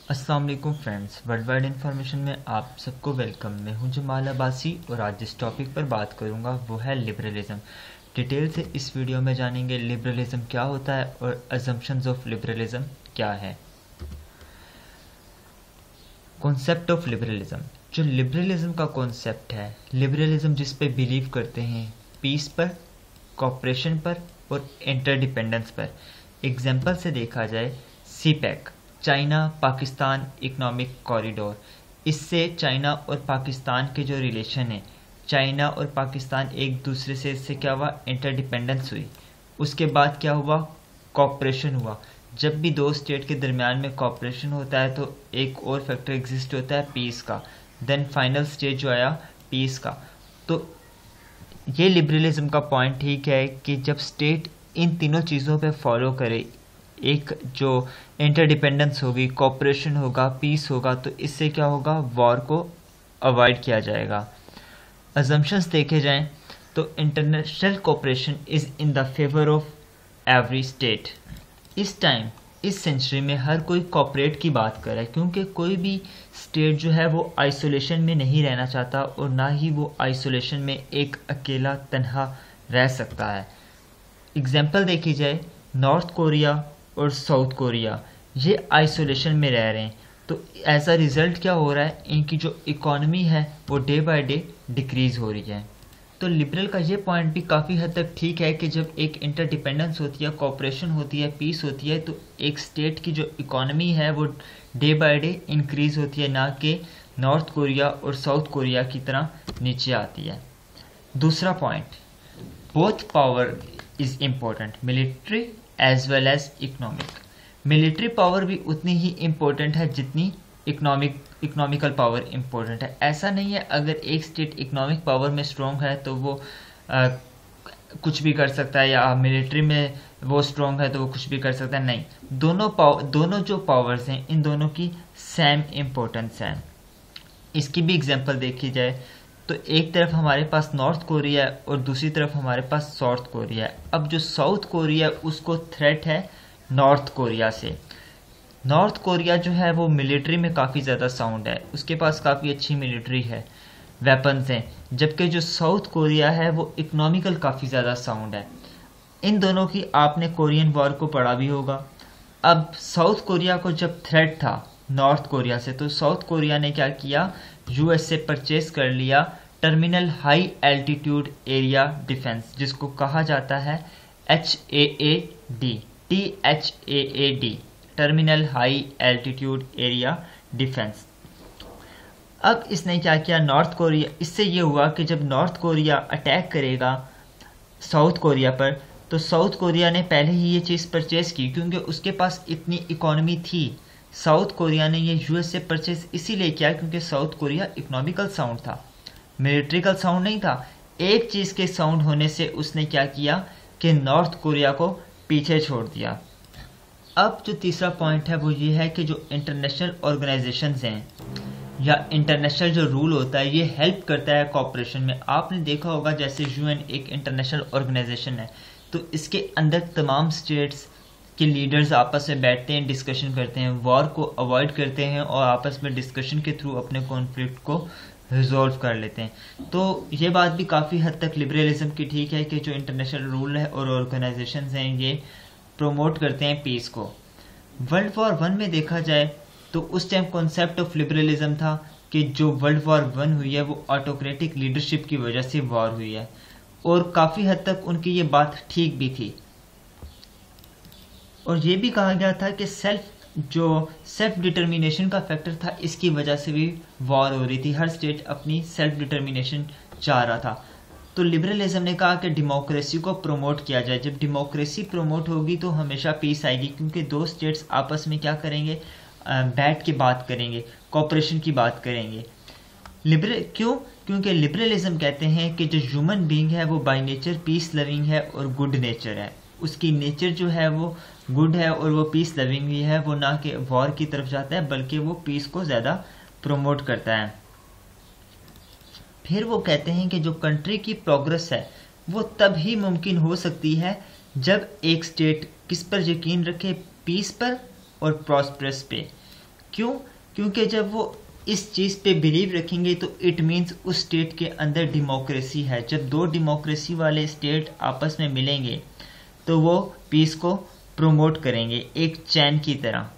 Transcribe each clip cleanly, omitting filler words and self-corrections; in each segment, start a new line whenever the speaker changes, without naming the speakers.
अस्सलाम वालेकुम friends, world wide information में आप सबको वेलकम। मैं हूं जमाल अब्बासी और आज जिस टॉपिक पर बात करूंगा वो है लिबरलिज्म। डिटेल से इस वीडियो में जानेंगे लिबरलिज्म क्या होता है और अजम्पशंस ऑफ लिबरलिज्म क्या है। कॉन्सेप्ट ऑफ लिबरलिज्म, जो लिबरलिज्म का कॉन्सेप्ट है, लिबरलिज्म जिस पे बिलीव करते हैं पीस पर, कॉपरेशन पर और इंटरडिपेंडेंस पर। एग्जाम्पल से देखा जाए CPEC, China Pakistan economic corridor. इससे चाइना और पाकिस्तान के जो रिलेशन है, चाइना और पाकिस्तान एक दूसरे से इससे क्या हुआ, इंटरडिपेंडेंस हुई। उसके बाद क्या हुआ, कॉपरेशन हुआ। जब भी दो स्टेट के दरमियान में कॉपरेशन होता है तो एक और फैक्टर एग्जिस्ट होता है पीस का। देन फाइनल स्टेज जो आया पीस का। तो ये लिबरलिज्म का पॉइंट ठीक है कि जब स्टेट इन तीनों चीज़ों पे फॉलो करे, एक जो इंटरडिपेंडेंस होगी, कॉपरेशन होगा, पीस होगा, तो इससे क्या होगा, वॉर को अवॉइड किया जाएगा। अजम्पशंस देखे जाएं तो international cooperation is in the favour of every state. इस टाइम, इस सेंचुरी में हर कोई कॉपरेट की बात कर रहा है, क्योंकि कोई भी स्टेट जो है वो आइसोलेशन में नहीं रहना चाहता और ना ही वो आइसोलेशन में एक अकेला तन्हा रह सकता है। एग्जाम्पल देखी जाए, नॉर्थ कोरिया और साउथ कोरिया ये आइसोलेशन में रह रहे हैं, तो एज अ रिज़ल्ट क्या हो रहा है, इनकी जो इकोनॉमी है वो डे बाय डे डिक्रीज़ हो रही है। तो लिबरल का ये पॉइंट भी काफ़ी हद तक ठीक है कि जब एक इंटरडिपेंडेंस होती है, कॉपरेशन होती है, पीस होती है, तो एक स्टेट की जो इकोनॉमी है वो डे बाय डे इंक्रीज़ होती है, ना कि नॉर्थ कोरिया और साउथ कोरिया की तरह नीचे आती है। दूसरा point, both power is important, military as well as economic. Military power भी उतनी ही इम्पोर्टेंट है जितनी इकोनॉमिकल पावर इम्पोर्टेंट है। ऐसा नहीं है अगर एक स्टेट इकोनॉमिक पावर में स्ट्रॉन्ग है तो वो कुछ भी कर सकता है, या मिलिट्री में वो स्ट्रॉन्ग है तो वो कुछ भी कर सकता है, नहीं। दोनों जो पावर्स हैं, इन दोनों की सेम इम्पोर्टेंस है। इसकी भी एग्जांपल देखी जाए तो एक तरफ हमारे पास नॉर्थ कोरिया है और दूसरी तरफ हमारे पास साउथ कोरिया है। अब जो साउथ कोरिया है उसको थ्रेट है नॉर्थ कोरिया से। नॉर्थ कोरिया जो है वो मिलिट्री में काफ़ी ज़्यादा साउंड है, उसके पास काफ़ी अच्छी मिलिट्री है, वेपन्स हैं, जबकि जो साउथ कोरिया है वो इकोनॉमिकल काफ़ी ज़्यादा साउंड है। इन दोनों की आपने कोरियन वॉर को पढ़ा भी होगा। अब साउथ कोरिया को जब थ्रेट था नॉर्थ कोरिया से, तो साउथ कोरिया ने क्या किया, यूएस से परचेज कर लिया terminal high altitude area defence, जिसको कहा जाता है HAAD, THAAD, terminal high altitude area defence. अब इसने क्या किया, नॉर्थ कोरिया, इससे ये हुआ कि जब नॉर्थ कोरिया अटैक करेगा साउथ कोरिया पर, तो साउथ कोरिया ने पहले ही ये चीज़ परचेज की, क्योंकि उसके पास इतनी इकोनॉमी थी। साउथ कोरिया ने ये यूएस से परचेज इसीलिए किया क्योंकि साउथ कोरिया इकोनॉमिकल साउंड था, मिलिट्रिकल साउंड नहीं था। एक चीज़ के साउंड होने से उसने क्या किया कि नॉर्थ कोरिया को पीछे छोड़ दिया। अब जो तीसरा पॉइंट है वो ये है कि जो इंटरनेशनल ऑर्गेनाइजेशंस हैं या इंटरनेशनल जो रूल होता है, ये हेल्प करता है कॉपरेशन में। आपने देखा होगा जैसे यूएन एक इंटरनेशनल ऑर्गेनाइजेशन है, तो इसके अंदर तमाम स्टेट्स के लीडर्स आपस में बैठते हैं, डिस्कशन करते हैं, वॉर को अवॉइड करते हैं और आपस में डिस्कशन के थ्रू अपने कॉन्फ्लिक्ट को रिजॉल्व कर लेते हैं। तो ये बात भी काफ़ी हद तक लिबरलिज्म की ठीक है कि जो इंटरनेशनल रूल है और ऑर्गेनाइजेशन हैं ये प्रमोट करते हैं पीस को। वर्ल्ड वॉर वन में देखा जाए तो उस टाइम कॉन्सेप्ट ऑफ लिबरलिज्म था कि जो वर्ल्ड वॉर वन हुई है वो ऑटोक्रेटिक लीडरशिप की वजह से वॉर हुई है, और काफ़ी हद तक उनकी ये बात ठीक भी थी। और ये भी कहा गया था कि सेल्फ डिटर्मिनेशन का फैक्टर था, इसकी वजह से भी वॉर हो रही थी, हर स्टेट अपनी सेल्फ डिटर्मिनेशन चाह रहा था। तो लिबरलिज्म ने कहा कि डेमोक्रेसी को प्रमोट किया जाए। जब डेमोक्रेसी प्रमोट होगी तो हमेशा पीस आएगी, क्योंकि दो स्टेट्स आपस में क्या करेंगे, बैठ के बात करेंगे, कॉपरेशन की बात करेंगे। क्योंकि लिबरलिज्म कहते हैं कि जो ह्यूमन बीइंग है वो बाय नेचर पीस लविंग है और गुड नेचर है। उसकी नेचर जो है वो गुड है और वो पीस लविंग भी है, वो ना कि वॉर की तरफ जाता है बल्कि वो पीस को ज़्यादा प्रमोट करता है। फिर वो कहते हैं कि जो कंट्री की प्रोग्रेस है वो तब ही मुमकिन हो सकती है जब एक स्टेट किस पर यकीन रखे, पीस पर और प्रॉस्पेरस पे। क्यों? क्योंकि जब वो इस चीज़ पे बिलीव रखेंगे तो इट मीन्स उस स्टेट के अंदर डेमोक्रेसी है। जब दो डेमोक्रेसी वाले स्टेट आपस में मिलेंगे तो वो पीस को प्रोमोट करेंगे एक चैन की तरह।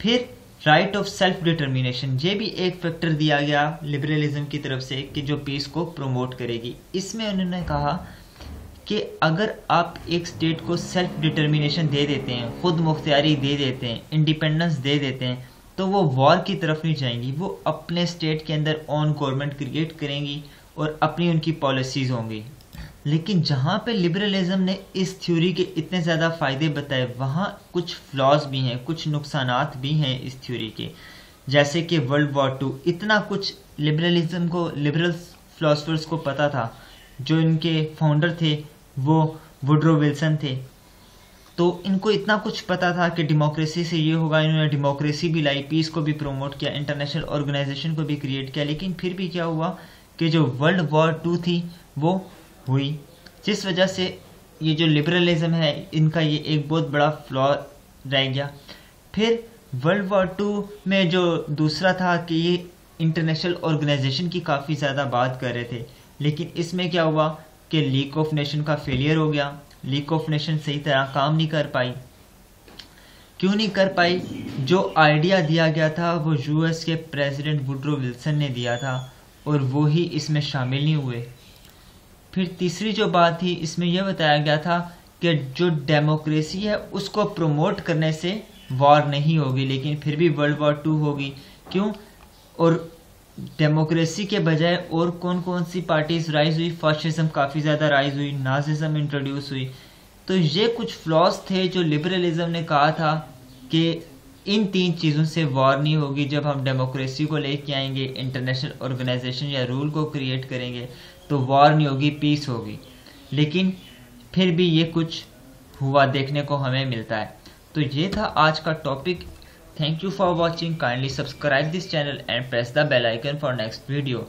फिर राइट ऑफ सेल्फ डिटर्मिनेशन, ये भी एक फैक्टर दिया गया लिबरलिज्म की तरफ से कि जो पीस को प्रोमोट करेगी। इसमें उन्होंने कहा कि अगर आप एक स्टेट को सेल्फ डिटर्मिनेशन दे देते हैं, खुद मुख्तियारी दे देते हैं, इंडिपेंडेंस दे देते हैं, तो वो वॉर की तरफ नहीं जाएंगी। वो अपने स्टेट के अंदर ओन गवर्नमेंट क्रिएट करेंगी और अपनी उनकी पॉलिसीज होंगी। लेकिन जहाँ पे लिबरलिज्म ने इस थ्योरी के इतने ज़्यादा फ़ायदे बताए, वहाँ कुछ फ्लॉज भी हैं, कुछ नुकसानात भी हैं इस थ्योरी के। जैसे कि वर्ल्ड वॉर 2, इतना कुछ लिबरलिज्म को, लिबरल फिलोसफर्स को पता था। जो इनके फाउंडर थे वो वुडरो विल्सन थे, तो इनको इतना कुछ पता था कि डेमोक्रेसी से ये होगा। इन्होंने डेमोक्रेसी भी लाई, पीस को भी प्रमोट किया, इंटरनेशनल ऑर्गेनाइजेशन को भी क्रिएट किया। लेकिन फिर भी क्या हुआ कि जो वर्ल्ड वॉर 2 थी वो हुई, जिस वजह से ये जो लिबरलिज्म है इनका ये एक बहुत बड़ा फ्लॉ रह गया। फिर वर्ल्ड वॉर 2 में जो दूसरा था कि ये इंटरनेशनल ऑर्गेनाइजेशन की काफ़ी ज़्यादा बात कर रहे थे, लेकिन इसमें क्या हुआ कि लीग ऑफ नेशन का फेलियर हो गया। लीग ऑफ नेशन सही तरह काम नहीं कर पाई। क्यों नहीं कर पाई? जो आइडिया दिया गया था वो यूएस के प्रेसिडेंट वुडरो विल्सन ने दिया था और वो ही इसमें शामिल नहीं हुए। फिर तीसरी जो बात थी, इसमें यह बताया गया था कि जो डेमोक्रेसी है उसको प्रमोट करने से वॉर नहीं होगी, लेकिन फिर भी वर्ल्ड वॉर 2 होगी। क्यों? और डेमोक्रेसी के बजाय और कौन कौन सी पार्टीज राइज हुई? फाशिज्म काफ़ी ज़्यादा राइज हुई, नाजिज्म इंट्रोड्यूस हुई। तो ये कुछ फ्लॉज थे जो लिबरलिज्म ने कहा था कि इन 3 चीज़ों से वॉर नहीं होगी। जब हम डेमोक्रेसी को लेके आएंगे, इंटरनेशनल ऑर्गेनाइजेशन या रूल को क्रिएट करेंगे, तो वॉर नहीं होगी, पीस होगी। लेकिन फिर भी ये कुछ हुआ देखने को हमें मिलता है। तो ये था आज का topic. Thank you for watching. Kindly subscribe this channel and press the bell icon for next video.